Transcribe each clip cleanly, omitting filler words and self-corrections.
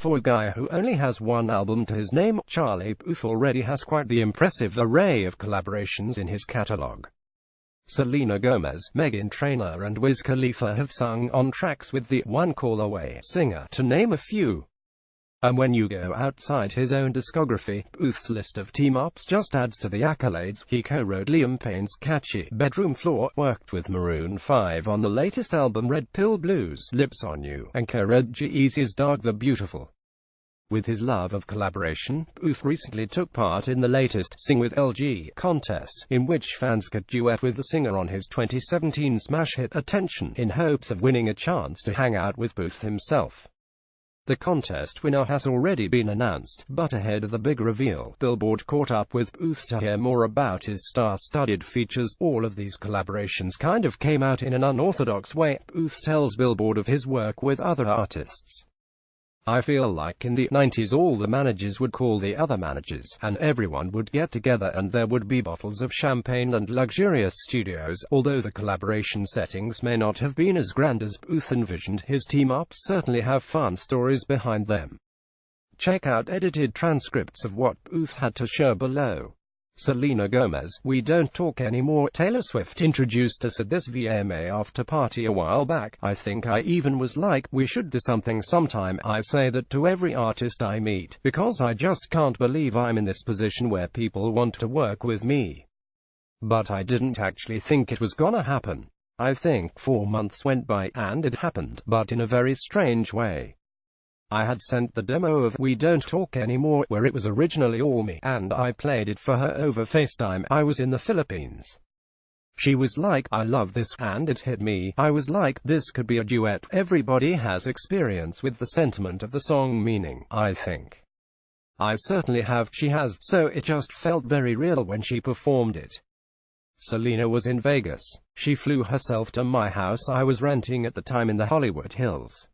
For a guy who only has one album to his name, Charlie Puth already has quite the impressive array of collaborations in his catalogue. Selena Gomez, Meghan Trainor and Wiz Khalifa have sung on tracks with the One Call Away singer, to name a few. And when you go outside his own discography, Puth's list of team-ups just adds to the accolades. He co-wrote Liam Payne's catchy Bedroom Floor, worked with Maroon 5 on the latest album Red Pill Blues, Lips on You, and co-wrote G-Eazy's Dark the Beautiful. With his love of collaboration, Puth recently took part in the latest Sing with LG contest, in which fans could duet with the singer on his 2017 smash hit Attention, in hopes of winning a chance to hang out with Puth himself. The contest winner has already been announced, but ahead of the big reveal, Billboard caught up with Puth to hear more about his star-studded features. All of these collaborations kind of came out in an unorthodox way. Puth tells Billboard of his work with other artists. I feel like in the 90s all the managers would call the other managers, and everyone would get together and there would be bottles of champagne and luxurious studios. Although the collaboration settings may not have been as grand as Puth envisioned, his team-ups certainly have fun stories behind them. Check out edited transcripts of what Puth had to share below. Selena Gomez, We Don't Talk Anymore. Taylor Swift introduced us at this VMA after party a while back. I think I even was like, we should do something sometime. I say that to every artist I meet, because I just can't believe I'm in this position where people want to work with me. But I didn't actually think it was gonna happen. I think 4 months went by, and it happened, but in a very strange way. I had sent the demo of We Don't Talk Anymore, where it was originally all me, and I played it for her over FaceTime. I was in the Philippines. She was like, I love this, and it hit me. I was like, this could be a duet. Everybody has experience with the sentiment of the song, meaning, I think. I certainly have, she has, so it just felt very real when she performed it. Selena was in Vegas. She flew herself to my house I was renting at the time in the Hollywood Hills.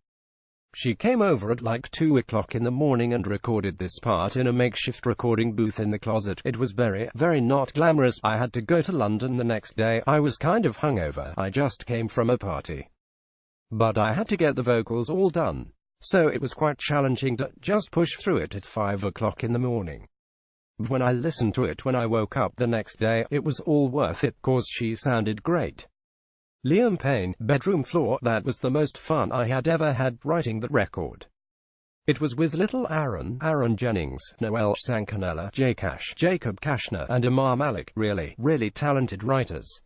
She came over at like 2 o'clock in the morning and recorded this part in a makeshift recording booth in the closet. It was very not glamorous. I had to go to London the next day. I was kind of hungover. I just came from a party. But I had to get the vocals all done. So it was quite challenging to just push through it at 5 o'clock in the morning. When I listened to it when I woke up the next day, it was all worth it, cause she sounded great. Liam Payne, Bedroom Floor, that was the most fun I had ever had writing that record. It was with Little Aaron, Aaron Jennings, Noel Sankanella, J-Cash, Jacob Kashner, and Amar Malik, really talented writers.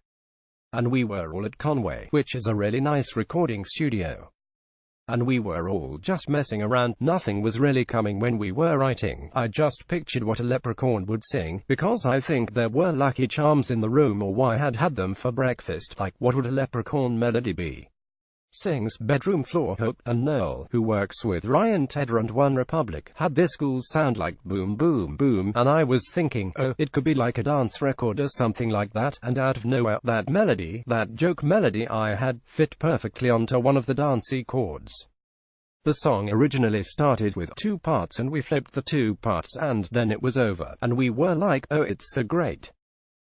And we were all at Conway, which is a really nice recording studio. And we were all just messing around. Nothing was really coming when we were writing. I just pictured what a leprechaun would sing, because I think there were Lucky Charms in the room, or I had had them for breakfast. Like, what would a leprechaun melody be? Sings Bedroom Floor. Hope and Noel, who works with Ryan Tedder and One Republic, had this cool sound like boom boom boom, and I was thinking, oh, it could be like a dance record or something like that, and out of nowhere, that melody, that joke melody I had, fit perfectly onto one of the dancey chords. The song originally started with 2 parts and we flipped the 2 parts and then it was over, and we were like, oh, it's so great.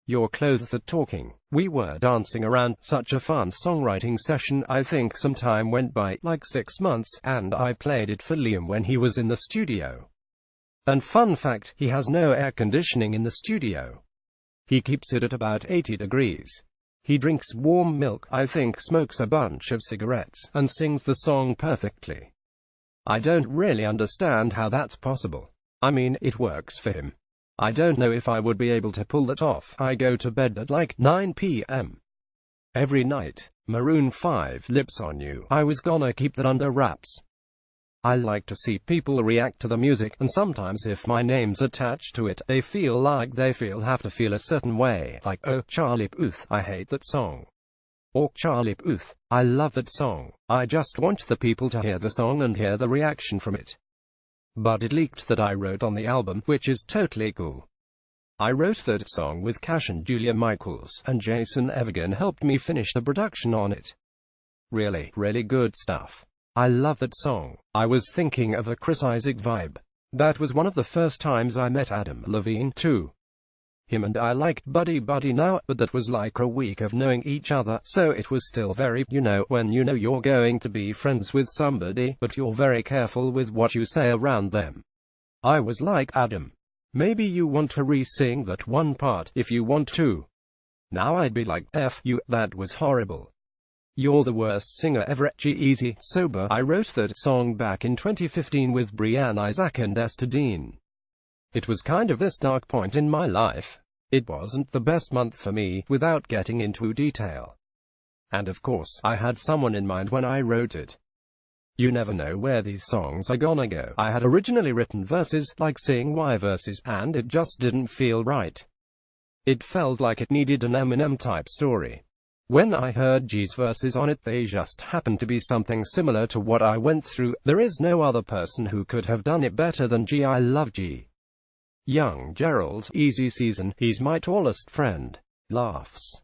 Your clothes are talking. We were dancing around. Such a fun songwriting session. I think some time went by, like 6 months, and I played it for Liam when he was in the studio. And fun fact, he has no air conditioning in the studio. He keeps it at about 80 degrees. He drinks warm milk, I think smokes a bunch of cigarettes, and sings the song perfectly. I don't really understand how that's possible. I mean, it works for him. I don't know if I would be able to pull that off. I go to bed at like 9 p.m. every night. Maroon 5, Lips on You. I was gonna keep that under wraps. I like to see people react to the music, and sometimes if my name's attached to it, they feel like they have to feel a certain way, like, oh, Charlie Puth, I hate that song. Or, Charlie Puth, I love that song. I just want the people to hear the song and hear the reaction from it. But it leaked that I wrote on the album, which is totally cool. I wrote that song with Cash and Julia Michaels, and Jason Evergan helped me finish the production on it. Really good stuff. I love that song. I was thinking of a Chris Isaak vibe. That was one of the first times I met Adam Levine, too. Him and I liked buddy now, but that was like a week of knowing each other, so it was still very, when you know you're going to be friends with somebody, but you're very careful with what you say around them. I was like, Adam, maybe you want to re-sing that one part, if you want to. Now I'd be like, F you, that was horrible. You're the worst singer ever. G-Eazy, Sober. I wrote that song back in 2015 with Brianne Isaac and Esther Dean. It was kind of this dark point in my life. It wasn't the best month for me, without getting into detail. And of course, I had someone in mind when I wrote it. You never know where these songs are gonna go. I had originally written verses, like Seeing Why verses, and it just didn't feel right. It felt like it needed an Eminem-type story. When I heard G's verses on it, they just happened to be something similar to what I went through. There is no other person who could have done it better than G. I love G. Young Gerald, easy season, he's my tallest friend. Laughs.